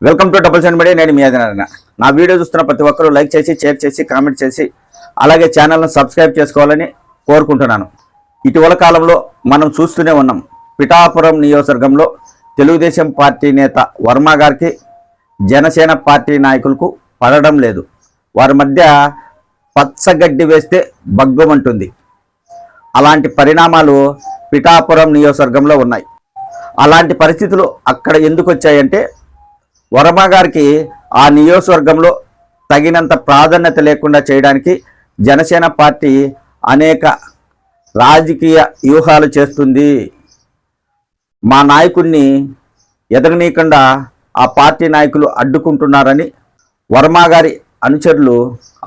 Welcome to double seven media. నేను మీ ఆదినారాయణ. నా video చూస్తున్న ప్రతి ఒక్కరూ లైక్ చేసి, షేర్ చేసి, కామెంట్ చేసి, అలాగే ఛానల్ను సబ్స్క్రైబ్ చేసుకోవాలని కోరుకుంటున్నాను. ఇటీవల కాలంలో మనం చూస్తూనే ఉన్నాం, పిఠాపురం నియోజకవర్గంలో తెలుగుదేశం పార్టీ నేత వర్మ గారికి జనసేన పార్టీ నాయకులకు పడడం లేదు. వారి మధ్య పచ్చగడ్డి వేస్తే బగ్గుమంటుంది. అలాంటి పరిణామాలు పిఠాపురం నియోజకవర్గంలో ఉన్నాయి. అలాంటి పరిస్థితులు అక్కడ ఎందుకు వచ్చాయంటే, వర్మ గారికి ఆ నియోజకవర్గంలో తగినంత ప్రాధాన్యత లేకుండా చేయడానికి జనసేన పార్టీ అనేక రాజకీయ వ్యూహాలు చేస్తుంది. మా నాయకుడిని ఎదగనీయకుండా ఆ పార్టీ నాయకులు అడ్డుకుంటున్నారని వర్మ గారి అనుచరులు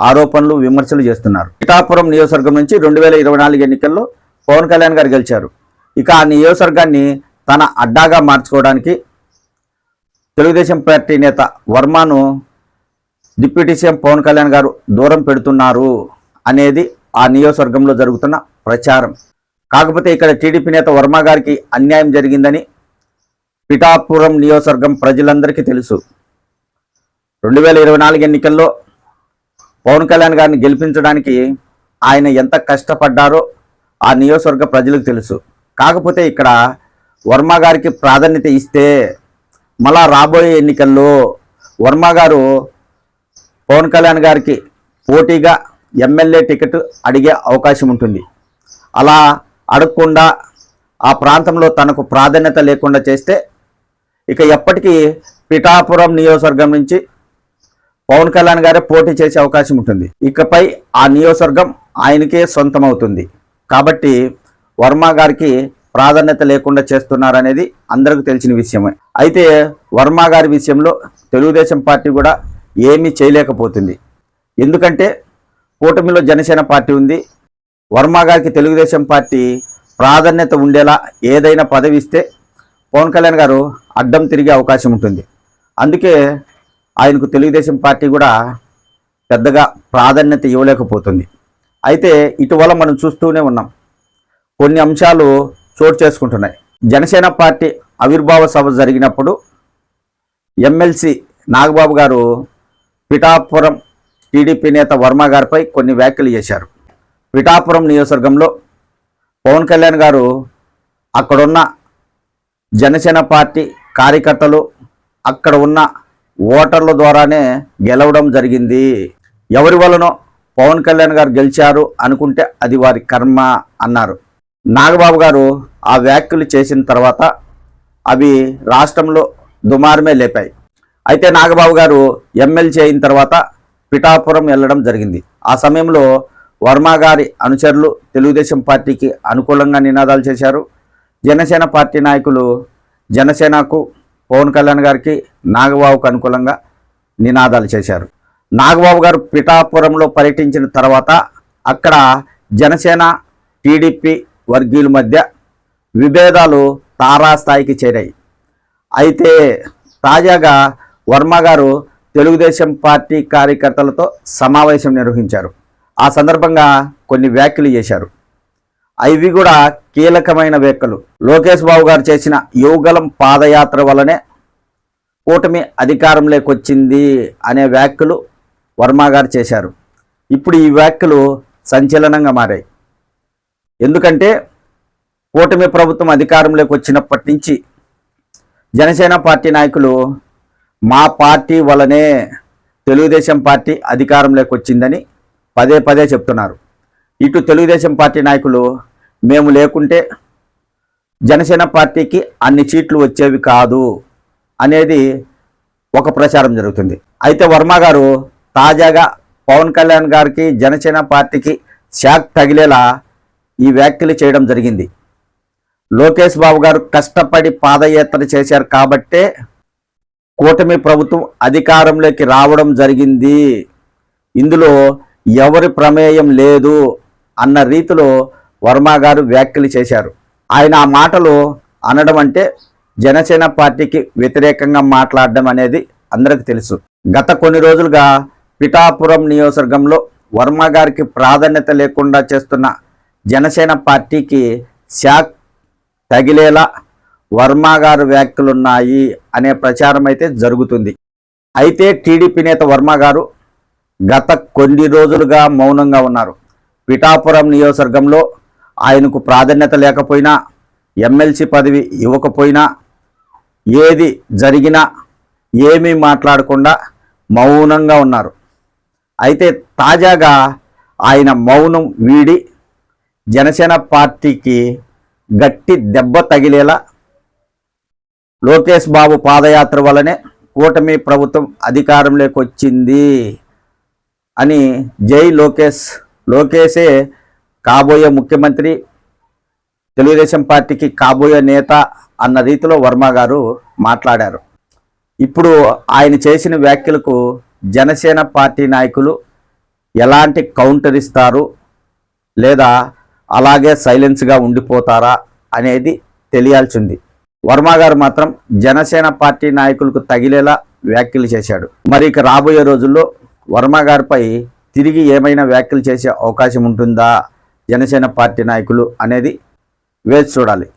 ఆరోపణలు, విమర్శలు చేస్తున్నారు. పిఠాపురం నియోజకవర్గం నుంచి 2024 ఎన్నికల్లో పవన్ కళ్యాణ్ గారు గెలిచారు. ఇక ఆ నియోజకవర్గాన్ని తన అడ్డాగా మార్చుకోవడానికి తెలుగుదేశం పార్టీ నేత వర్మను డిప్యూటీ సీఎం పవన్ కళ్యాణ్ గారు దూరం పెడుతున్నారు అనేది ఆ నియోజకవర్గంలో జరుగుతున్న ప్రచారం. కాకపోతే ఇక్కడ టీడీపీ నేత వర్మ గారికి అన్యాయం జరిగిందని పిఠాపురం నియోజకవర్గం ప్రజలందరికీ తెలుసు. 2024 ఎన్నికల్లో పవన్ కళ్యాణ్ గారిని గెలిపించడానికి ఆయన ఎంత కష్టపడ్డారో ఆ నియోజకవర్గ ప్రజలకు తెలుసు. కాకపోతే ఇక్కడ వర్మ గారికి ప్రాధాన్యత ఇస్తే మళ్ళా రాబోయే ఎన్నికల్లో వర్మ గారు పవన్ కళ్యాణ్ గారికి పోటీగా ఎమ్మెల్యే టికెట్ అడిగే అవకాశం ఉంటుంది. అలా అడగకుండా ఆ ప్రాంతంలో తనకు ప్రాధాన్యత లేకుండా చేస్తే ఇక ఎప్పటికీ పిఠాపురం నియోజకవర్గం నుంచి పవన్ కళ్యాణ్ గారే పోటీ చేసే అవకాశం ఉంటుంది. ఇకపై ఆ నియోజకవర్గం ఆయనకే సొంతం అవుతుంది. కాబట్టి వర్మ గారికి ప్రాధాన్యత లేకుండా చేస్తున్నారనేది అందరికీ తెలిసిన విషయమే. అయితే వర్మ గారి విషయంలో తెలుగుదేశం పార్టీ కూడా ఏమీ చేయలేకపోతుంది. ఎందుకంటే కూటమిలో జనసేన పార్టీ ఉంది. వర్మ గారికి తెలుగుదేశం పార్టీ ప్రాధాన్యత ఉండేలా ఏదైనా పదవి ఇస్తే పవన్ కళ్యాణ్ గారు అడ్డం తిరిగే అవకాశం ఉంటుంది. అందుకే ఆయనకు తెలుగుదేశం పార్టీ కూడా పెద్దగా ప్రాధాన్యత ఇవ్వలేకపోతుంది. అయితే ఇటీవల మనం చూస్తూనే ఉన్నాం, కొన్ని అంశాలు చోటు చేసుకుంటున్నాయి. జనసేన పార్టీ ఆవిర్భావ సభ జరిగినప్పుడు ఎమ్మెల్సీ నాగబాబు గారు పిఠాపురం టీడీపీ నేత వర్మ గారిపై కొన్ని వ్యాఖ్యలు చేశారు. పిఠాపురం నియోజకవర్గంలో పవన్ కళ్యాణ్ గారు అక్కడున్న జనసేన పార్టీ కార్యకర్తలు, అక్కడ ఉన్న ఓటర్ల ద్వారానే గెలవడం జరిగింది. ఎవరి వలనో పవన్ కళ్యాణ్ గారు గెలిచారు అనుకుంటే అది వారి కర్మ అన్నారు. నాగబాబు గారు ఆ వ్యాఖ్యలు చేసిన తర్వాత అవి రాష్ట్రంలో దుమారమే లేపాయి. అయితే నాగబాబు గారు ఎమ్మెల్సీ అయిన తర్వాత పిఠాపురం వెళ్ళడం జరిగింది. ఆ సమయంలో వర్మ గారి అనుచరులు తెలుగుదేశం పార్టీకి అనుకూలంగా నినాదాలు చేశారు. జనసేన పార్టీ నాయకులు జనసేనకు, పవన్ కళ్యాణ్ గారికి, నాగబాబుకు అనుకూలంగా నినాదాలు చేశారు. నాగబాబు గారు పిఠాపురంలో పర్యటించిన తర్వాత అక్కడ జనసేన టీడీపీ వర్గీయుల మధ్య విభేదాలు తారాస్థాయికి చేరాయి. అయితే తాజాగా వర్మ గారు తెలుగుదేశం పార్టీ కార్యకర్తలతో సమావేశం నిర్వహించారు. ఆ సందర్భంగా కొన్ని వ్యాఖ్యలు చేశారు. అవి కూడా కీలకమైన వ్యాఖ్యలు. లోకేష్ బాబు గారు చేసిన యువగలం పాదయాత్ర వల్లనే కూటమి అధికారంలోకి వచ్చింది అనే వ్యాఖ్యలు వర్మ గారు చేశారు. ఇప్పుడు ఈ వ్యాఖ్యలు సంచలనంగా మారాయి. ఎందుకంటే కూటమి ప్రభుత్వం అధికారంలోకి వచ్చినప్పటి నుంచి జనసేన పార్టీ నాయకులు మా పార్టీ వల్లనే తెలుగుదేశం పార్టీ అధికారంలోకి వచ్చిందని పదే పదే చెప్తున్నారు. ఇటు తెలుగుదేశం పార్టీ నాయకులు మేము లేకుంటే జనసేన పార్టీకి అన్ని సీట్లు వచ్చేవి కాదు అనేది ఒక ప్రచారం జరుగుతుంది. అయితే వర్మ గారు తాజాగా పవన్ కళ్యాణ్ గారికి, జనసేన పార్టీకి షాక్ తగిలేలా ఈ వ్యాఖ్యలు చేయడం జరిగింది. లోకేష్ బాబు గారు కష్టపడి పాదయాత్ర చేశారు కాబట్టే కూటమి ప్రభుత్వం అధికారంలోకి రావడం జరిగింది, ఇందులో ఎవరి ప్రమేయం లేదు అన్న రీతిలో వర్మ గారు వ్యాఖ్యలు చేశారు. ఆయన ఆ మాటలు అనడం అంటే జనసేన పార్టీకి వ్యతిరేకంగా మాట్లాడడం అనేది అందరికీ తెలుసు. గత కొన్ని రోజులుగా పిఠాపురం నియోజకవర్గంలో వర్మ గారికి ప్రాధాన్యత లేకుండా చేస్తున్న జనసేన పార్టీకి షాక్ తగిలేలా వర్మ గారు వ్యాఖ్యలున్నాయి అనే ప్రచారం అయితే జరుగుతుంది. అయితే టీడీపీ నేత వర్మ గారు గత కొన్ని రోజులుగా మౌనంగా ఉన్నారు. పిఠాపురం నియోజకవర్గంలో ఆయనకు ప్రాధాన్యత లేకపోయినా, ఎమ్మెల్సీ పదవి ఇవ్వకపోయినా, ఏది జరిగినా ఏమీ మాట్లాడకుండా మౌనంగా ఉన్నారు. అయితే తాజాగా ఆయన మౌనం వీడి జనసేన పార్టీకి గట్టి దెబ్బ తగిలేలా లోకేష్ బాబు పాదయాత్ర వల్లనే కూటమి ప్రభుత్వం అధికారంలోకి వచ్చింది అని జై లోకేష్, లోకేషే కాబోయే ముఖ్యమంత్రి, తెలుగుదేశం పార్టీకి కాబోయే నేత అన్న రీతిలో వర్మ గారు మాట్లాడారు. ఇప్పుడు ఆయన చేసిన వ్యాఖ్యలకు జనసేన పార్టీ నాయకులు ఎలాంటి కౌంటర్ ఇస్తారు, లేదా అలాగే సైలెన్స్గా ఉండిపోతారా అనేది తెలియాల్సింది. వర్మ గారు మాత్రం జనసేన పార్టీ నాయకులకు తగిలేలా వ్యాఖ్యలు చేశాడు. మరి ఇక రాబోయే రోజుల్లో వర్మ గారిపై తిరిగి ఏమైనా వ్యాఖ్యలు చేసే అవకాశం ఉంటుందా జనసేన పార్టీ నాయకులు అనేది వేచి చూడాలి.